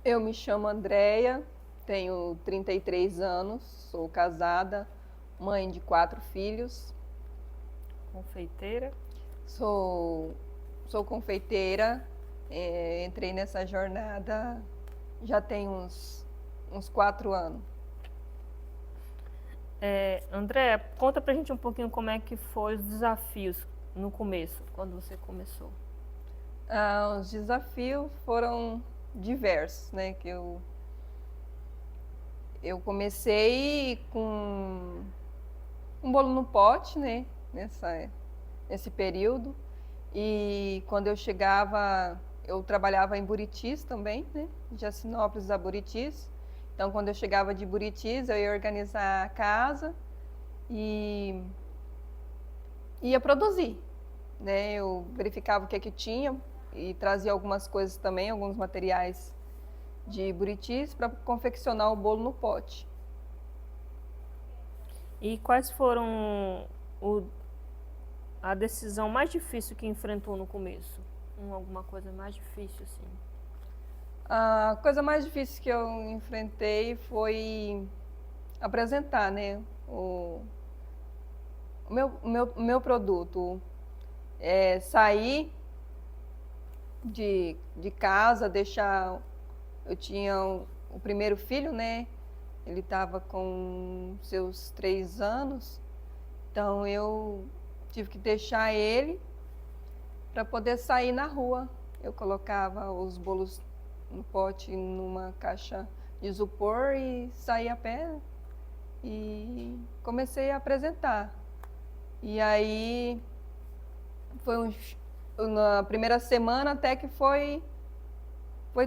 Eu me chamo Andréia, tenho 33 anos, sou casada, mãe de 4 filhos, Confeiteira. sou, sou confeiteira, entrei nessa jornada já tem uns 4 anos. André, conta pra gente um pouquinho como é que foi os desafios no começo, quando você começou. Os desafios foram diversos, né? Eu comecei com um bolo no pote, né? Nesse período. E quando eu chegava, eu trabalhava em Buritis também, né? De Jacinópolis a Buritis. Então, quando eu chegava de Buritis, eu ia organizar a casa e ia produzir, né? Eu verificava o que é que tinha e trazia algumas coisas também, alguns materiais de Buritis para confeccionar o bolo no pote. E quais foram o- a decisão mais difícil que enfrentou no começo? Alguma coisa mais difícil, assim? A coisa mais difícil que eu enfrentei foi apresentar, né, o meu produto. Sair de casa, deixar. Eu tinha o primeiro filho, né? Ele estava com seus 3 anos, então eu tive que deixar ele para poder sair na rua. Eu colocava os bolos no pote numa caixa de isopor e saía a pé e comecei a apresentar. E aí na primeira semana até que foi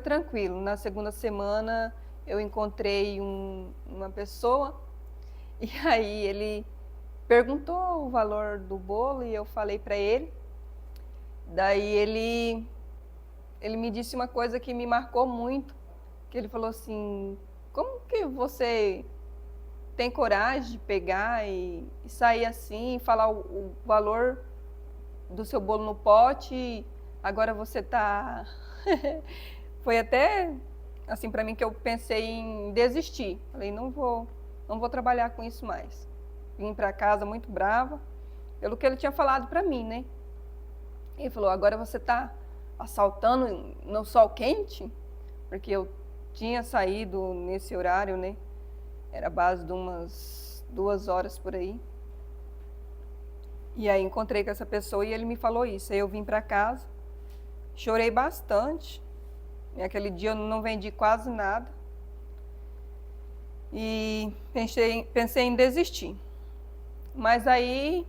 tranquilo. Na segunda semana eu encontrei uma pessoa e aí ele perguntou o valor do bolo e eu falei para ele. Daí ele me disse uma coisa que me marcou muito, que ele falou assim: "Como que você tem coragem de pegar e sair assim, e falar o valor do seu bolo no pote, agora você tá." Foi até assim para mim que eu pensei em desistir. Falei, não vou trabalhar com isso mais. Vim para casa muito brava pelo que ele tinha falado para mim, né? Ele falou, agora você tá assaltando no sol quente, porque eu tinha saído nesse horário, né? Era a base de umas 2 horas por aí. E aí encontrei com essa pessoa e ele me falou isso. Aí eu vim para casa, chorei bastante. E aquele dia eu não vendi quase nada. E pensei em desistir. Mas aí,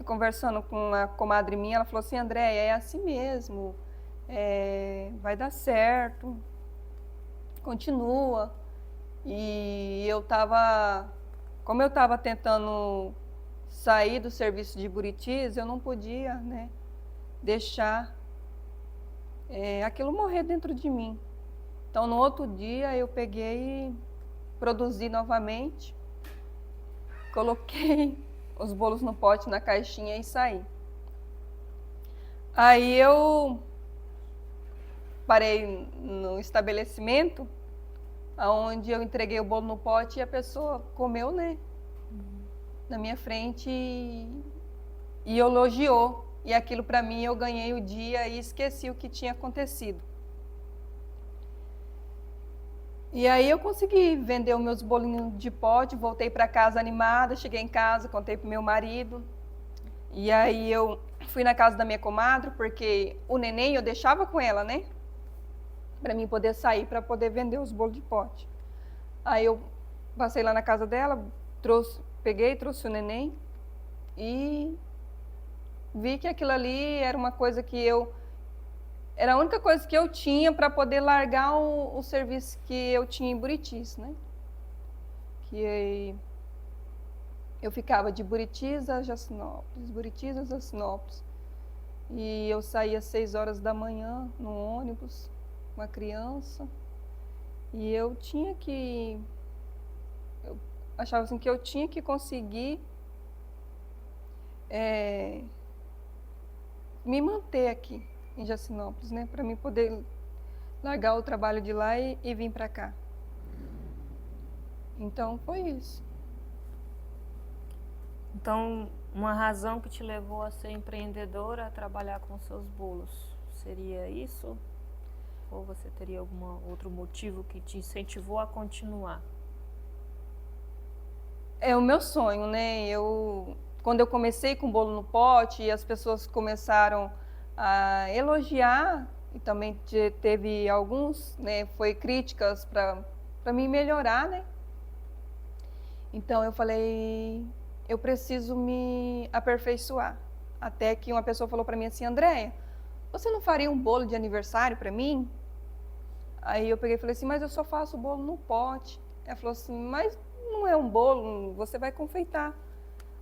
conversando com uma comadre minha, ela falou assim, Andréia, é assim mesmo, vai dar certo, continua. E como eu estava tentando sair do serviço de Buritis, eu não podia, né, deixar aquilo morrer dentro de mim. Então, no outro dia, eu peguei e produzi novamente, coloquei os bolos no pote, na caixinha e saí. Aí eu parei no estabelecimento, onde eu entreguei o bolo no pote e a pessoa comeu, né, na minha frente e elogiou. E aquilo para mim eu ganhei o dia e esqueci o que tinha acontecido. E aí eu consegui vender os meus bolinhos de pote, voltei para casa animada, cheguei em casa, contei pro meu marido. E aí eu fui na casa da minha comadre, porque o neném eu deixava com ela, né? Para mim poder sair, para poder vender os bolos de pote. Aí eu passei lá na casa dela, trouxe o neném e vi que aquilo ali era uma coisa que era a única coisa que eu tinha para poder largar o serviço que eu tinha em Buritis, né? Que eu ficava de Buritis a Jacinópolis, Buritis a Jacinópolis. E eu saía às 6 horas da manhã no ônibus, com a criança. E eu achava assim que eu tinha que conseguir me manter aqui em Jacinópolis, né? Para mim poder largar o trabalho de lá e vir para cá. Então foi isso. Então, uma razão que te levou a ser empreendedora, a trabalhar com seus bolos, seria isso? Ou você teria algum outro motivo que te incentivou a continuar? É o meu sonho, né? Quando eu comecei com bolo no pote, as pessoas começaram a elogiar e também teve alguns, né? Foi críticas para mim melhorar, né? Então eu falei, eu preciso me aperfeiçoar. Até que uma pessoa falou para mim assim, Andréia, você não faria um bolo de aniversário para mim? Aí eu peguei e falei assim, mas eu só faço bolo no pote. Ela falou assim, mas não é um bolo, você vai confeitar.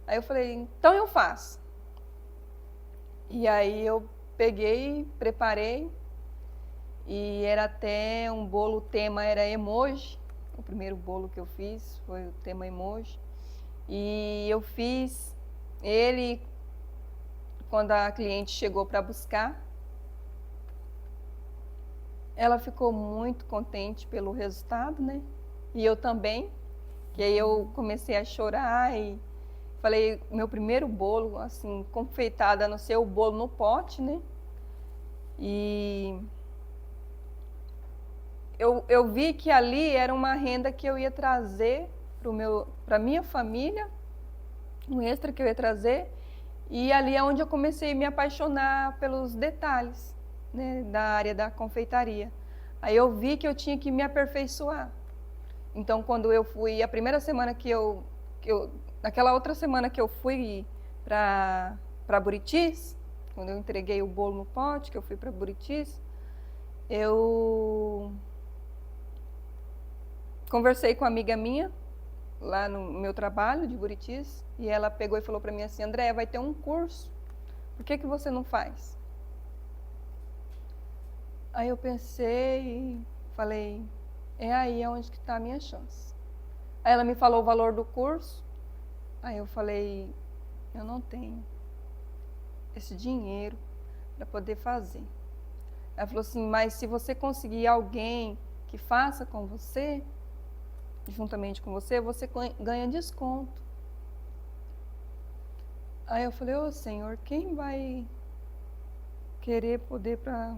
Aí eu falei, então eu faço. E aí eu peguei, preparei, e era até um bolo, o tema era emoji. O primeiro bolo que eu fiz foi o tema emoji. E eu fiz ele quando a cliente chegou para buscar. Ela ficou muito contente pelo resultado, né? E eu também. Que aí eu comecei a chorar e falei, meu primeiro bolo, assim, confeitado, a não ser o bolo no pote, né? E eu vi que ali era uma renda que eu ia trazer para minha família, um extra que eu ia trazer. E ali é onde eu comecei a me apaixonar pelos detalhes, né, da área da confeitaria. Aí eu vi que eu tinha que me aperfeiçoar. Então, quando eu fui, a primeira semana naquela outra semana que eu fui para Buritis, quando eu entreguei o bolo no pote, que eu fui para Buritis, eu conversei com uma amiga minha, lá no meu trabalho de Buritis, e ela pegou e falou para mim assim, Andréia, vai ter um curso, por que você não faz? Aí eu pensei e falei, é aí onde que está a minha chance. Aí ela me falou o valor do curso, aí eu falei, eu não tenho esse dinheiro para poder fazer. Ela falou assim, mas se você conseguir alguém que faça com você, juntamente com você, você ganha desconto. Aí eu falei, ô Senhor, quem vai querer poder para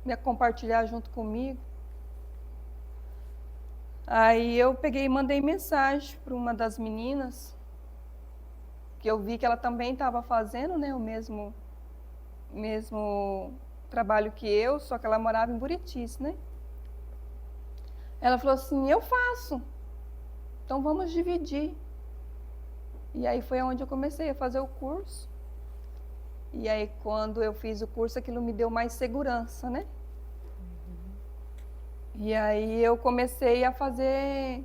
me compartilhar junto comigo? Aí eu peguei e mandei mensagem para uma das meninas, que eu vi que ela também estava fazendo, né, o mesmo trabalho que eu, só que ela morava em Buritis, né? Ela falou assim, eu faço, então vamos dividir. E aí foi onde eu comecei a fazer o curso. E aí quando eu fiz o curso, aquilo me deu mais segurança, né? E aí eu comecei a fazer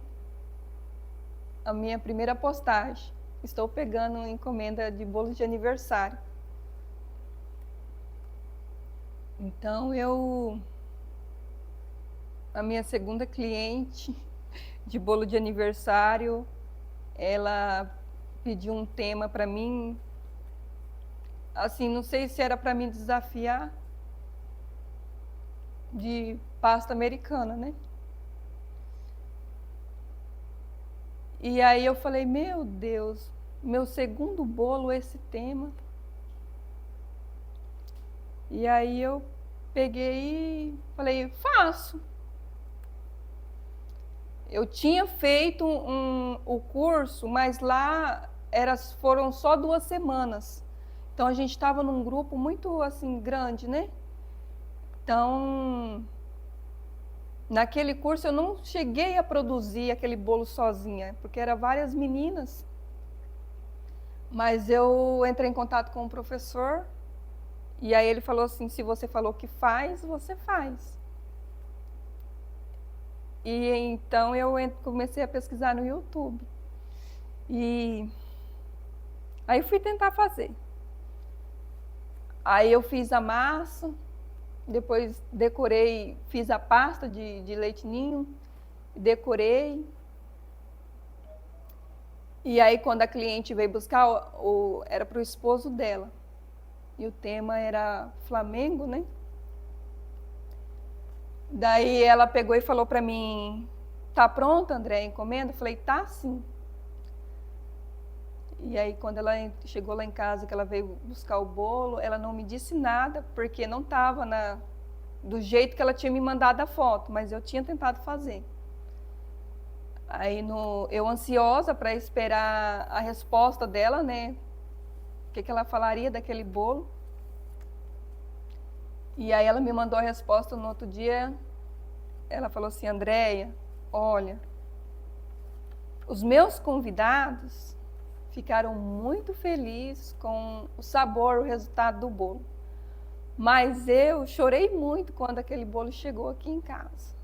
a minha primeira postagem. Estou pegando encomenda de bolos de aniversário. Então a minha segunda cliente de bolo de aniversário, ela pediu um tema para mim, assim, não sei se era para me desafiar, de pasta americana, né? E aí eu falei, meu Deus, meu segundo bolo esse tema. E aí eu peguei e falei, faço. Eu tinha feito o curso, mas lá foram só 2 semanas. Então a gente estava num grupo muito assim grande, né? Então, naquele curso eu não cheguei a produzir aquele bolo sozinha, porque eram várias meninas. Mas eu entrei em contato com o professor, e aí ele falou assim, se você falou que faz, você faz. E então eu comecei a pesquisar no YouTube. E aí fui tentar fazer. Aí eu fiz a massa, depois decorei, fiz a pasta de leite ninho, decorei. E aí quando a cliente veio buscar, era para o esposo dela. E o tema era Flamengo, né? Daí ela pegou e falou para mim, tá pronta, André, a encomenda? Eu falei, tá sim. E aí quando ela chegou lá em casa, que ela veio buscar o bolo, ela não me disse nada, porque não estava do jeito que ela tinha me mandado a foto, mas eu tinha tentado fazer. Aí eu ansiosa para esperar a resposta dela, né? O que ela falaria daquele bolo. E aí ela me mandou a resposta no outro dia. Ela falou assim, Andréia, olha, os meus convidados ficaram muito felizes com o sabor, o resultado do bolo. Mas eu chorei muito quando aquele bolo chegou aqui em casa.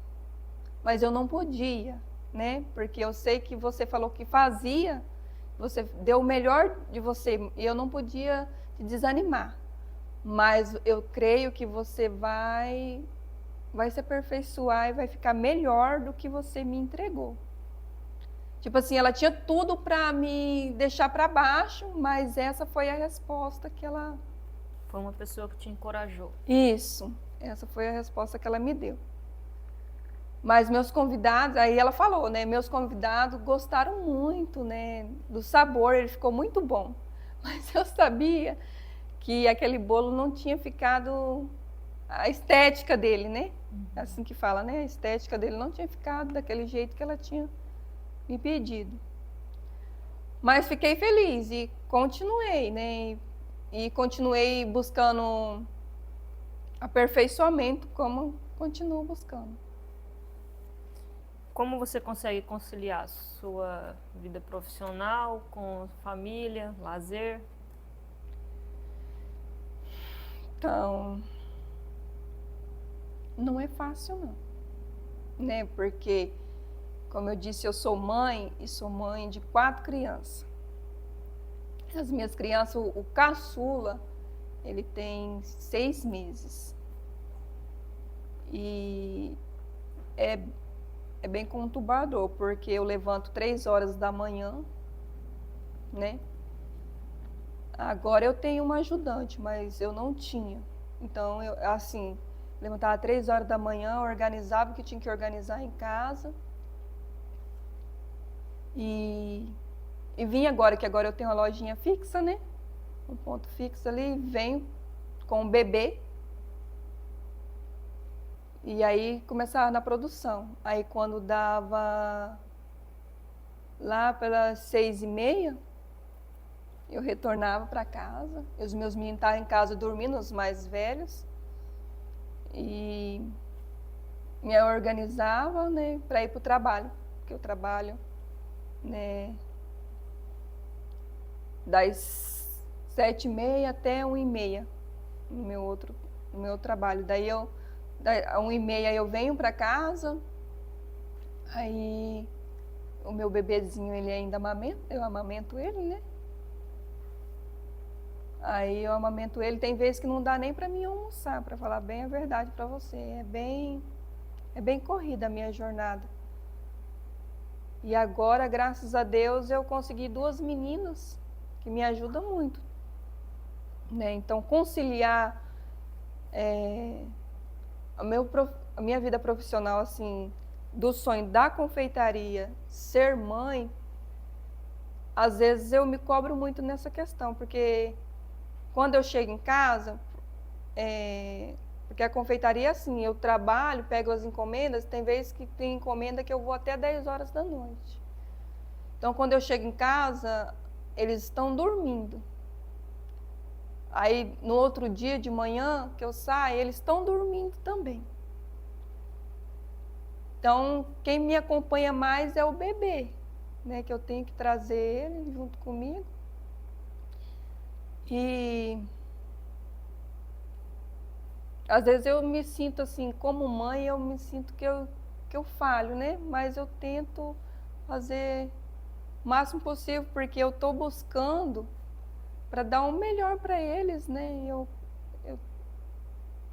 Mas eu não podia, né? Porque eu sei que você falou que fazia, você deu o melhor de você, e eu não podia te desanimar. Mas eu creio que você vai se aperfeiçoar e vai ficar melhor do que você me entregou. Tipo assim, ela tinha tudo para me deixar para baixo, mas essa foi a resposta que ela... Foi uma pessoa que te encorajou. Isso, essa foi a resposta que ela me deu. Mas meus convidados, aí ela falou, né? Meus convidados gostaram muito, né? Do sabor, ele ficou muito bom. Mas eu sabia que aquele bolo não tinha ficado a estética dele, né? Assim que fala, né? A estética dele não tinha ficado daquele jeito que ela tinha me pedido. Mas fiquei feliz e continuei, né? E continuei buscando aperfeiçoamento, como continuo buscando. Como você consegue conciliar sua vida profissional com família, lazer? Então, não é fácil não, né? Porque, como eu disse, eu sou mãe e sou mãe de 4 crianças. As minhas crianças, o caçula, ele tem 6 meses. E é bem conturbador, porque eu levanto 3 horas da manhã, né? Agora eu tenho uma ajudante, mas eu não tinha. Então, eu, assim, levantava 3 horas da manhã, organizava o que tinha que organizar em casa. E vim agora, que agora eu tenho uma lojinha fixa, né? Um ponto fixo ali, venho com o bebê. E aí começava na produção. Aí quando dava lá pelas 6h30, eu retornava para casa. Os meus meninos estavam em casa dormindo, os mais velhos. E me organizava, né, para ir para o trabalho. Porque eu trabalho, né, das 7h30 até 1h30 no meu trabalho. Daí a 1h30 eu venho para casa, aí o meu bebezinho, ele ainda amamenta, eu amamento ele, né? Aí eu amamento ele, tem vezes que não dá nem para mim almoçar, para falar bem a verdade para você. É bem corrida a minha jornada. E agora, graças a Deus, eu consegui 2 meninas que me ajudam muito, né? Então, conciliar a minha vida profissional, assim, do sonho da confeitaria, ser mãe, às vezes eu me cobro muito nessa questão, porque quando eu chego em casa, porque a confeitaria é assim, eu trabalho, pego as encomendas, tem vezes que tem encomenda que eu vou até 10 horas da noite. Então, quando eu chego em casa, eles estão dormindo. Aí, no outro dia de manhã, que eu saio, eles estão dormindo também. Então, quem me acompanha mais é o bebê, né? Que eu tenho que trazer ele junto comigo. E às vezes eu me sinto assim, como mãe, eu me sinto que eu falho, né? Mas eu tento fazer o máximo possível, porque eu estou buscando para dar o melhor para eles, né?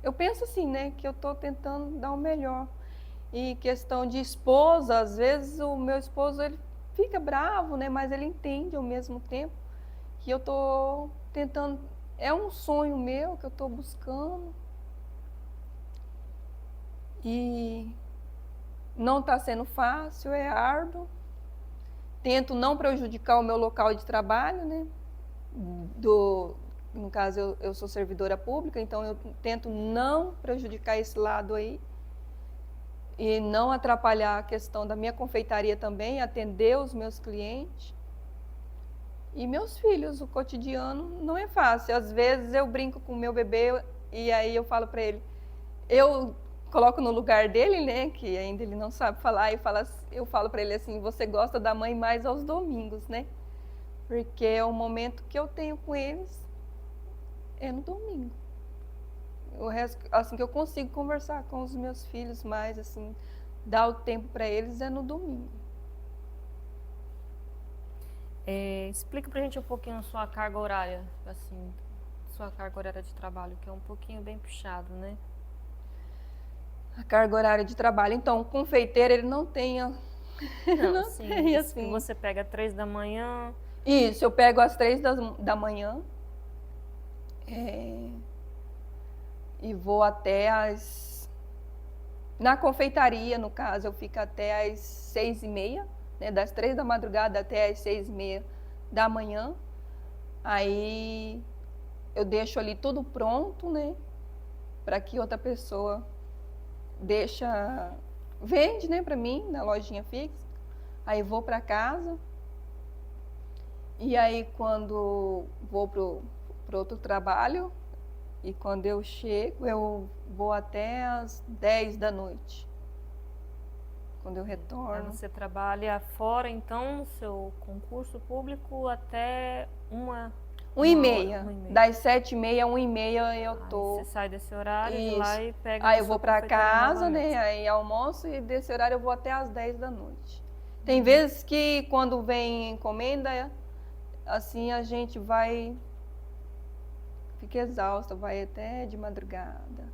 Eu penso assim, né? Que eu estou tentando dar o melhor. E questão de esposa, às vezes o meu esposo, ele fica bravo, né? Mas ele entende ao mesmo tempo que eu estou tentando, é um sonho meu que eu estou buscando. E não está sendo fácil, é árduo. Tento não prejudicar o meu local de trabalho, né? No caso, eu sou servidora pública, então eu tento não prejudicar esse lado aí. E não atrapalhar a questão da minha confeitaria também, atender os meus clientes. E meus filhos, o cotidiano não é fácil. Às vezes eu brinco com o meu bebê e aí eu falo para ele, eu coloco no lugar dele, né, que ainda ele não sabe falar, e eu falo para ele assim, você gosta da mãe mais aos domingos, né? Porque é o momento que eu tenho com eles é no domingo. O resto, assim, que eu consigo conversar com os meus filhos mais, assim, dar o tempo para eles é no domingo. Explica pra gente um pouquinho a sua carga horária, assim, sua carga horária de trabalho, que é um pouquinho bem puxado, né? A carga horária de trabalho. Então, o confeiteiro, ele não tem, Não, sim, tem isso que assim. você pega 3 da manhã. Isso, eu pego às 3 da manhã e vou até na confeitaria, no caso, eu fico até às 6h30, né, das 3 da madrugada até às 6h30 da manhã. Aí eu deixo ali tudo pronto, né, para que outra pessoa vende, né, para mim, na lojinha fixa. Aí vou para casa. E aí quando vou pro outro trabalho, e quando eu chego, eu vou até às 10 da noite. Quando eu retorno. Aí você trabalha fora, então, no seu concurso público até 1h30. Das 7h30 a 1h30 eu tô. Aí você sai desse horário de Isso. lá e pega. Aí eu vou para casa, novamente, né? Aí almoço e desse horário eu vou até às 10 da noite. Tem vezes que quando vem encomenda, assim a gente fica exausta, vai até de madrugada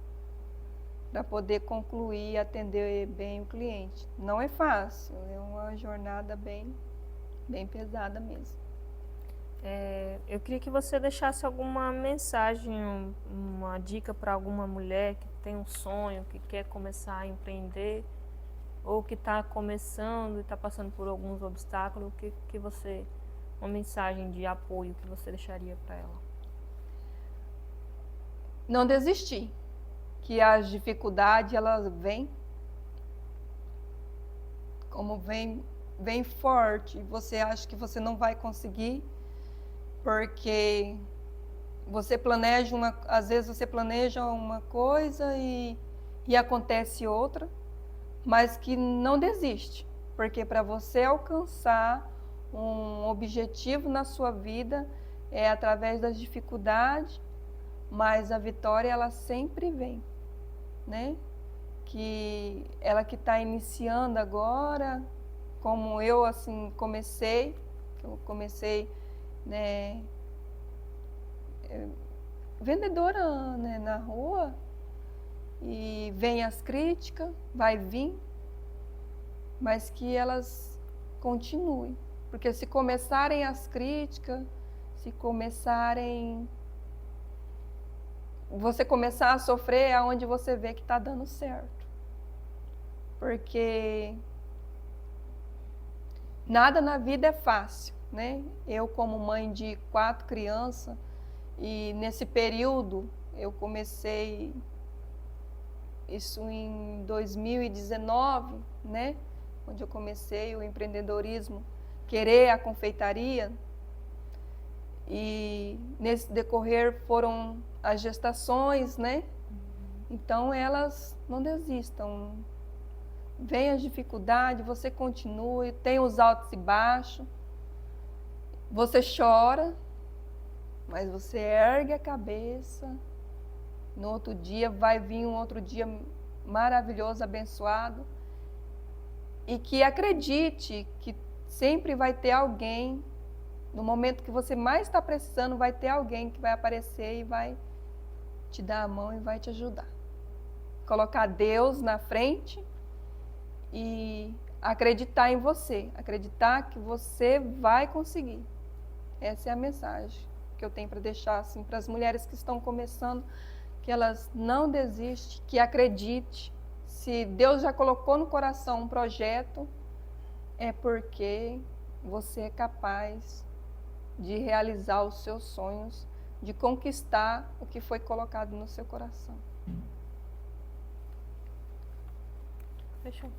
para poder concluir e atender bem o cliente. Não é fácil, é uma jornada bem pesada mesmo. Eu queria que você deixasse alguma mensagem, uma dica para alguma mulher que tem um sonho, que quer começar a empreender, ou que está começando e está passando por alguns obstáculos, uma mensagem de apoio que você deixaria para ela? Não desistir, que as dificuldades elas vêm, como vem forte, você acha que você não vai conseguir, porque às vezes você planeja uma coisa e acontece outra, mas que não desiste, porque para você alcançar um objetivo na sua vida é através das dificuldades, mas a vitória ela sempre vem, né? Que ela que está iniciando agora, como eu assim comecei, né, vendedora, né, na rua, e vem as críticas, vai vir, mas que elas continuem, porque se começarem as críticas, você começar a sofrer é onde você vê que está dando certo. Porque nada na vida é fácil, né? Eu, como mãe de 4 crianças, e nesse período eu comecei isso em 2019, né? Onde eu comecei o empreendedorismo, querer a confeitaria. E nesse decorrer foram as gestações, né? Então elas não desistam. Vem as dificuldades, você continua, tem os altos e baixos. Você chora, mas você ergue a cabeça. No outro dia vai vir um outro dia maravilhoso, abençoado. E que acredite que sempre vai ter alguém. No momento que você mais está precisando, vai ter alguém que vai aparecer e vai te dar a mão e vai te ajudar. Colocar Deus na frente e acreditar em você. Acreditar que você vai conseguir. Essa é a mensagem que eu tenho para deixar assim, para as mulheres que estão começando, que elas não desistem, que acreditem, Se Deus já colocou no coração um projeto, é porque você é capaz de realizar os seus sonhos, de conquistar o que foi colocado no seu coração. Fechou.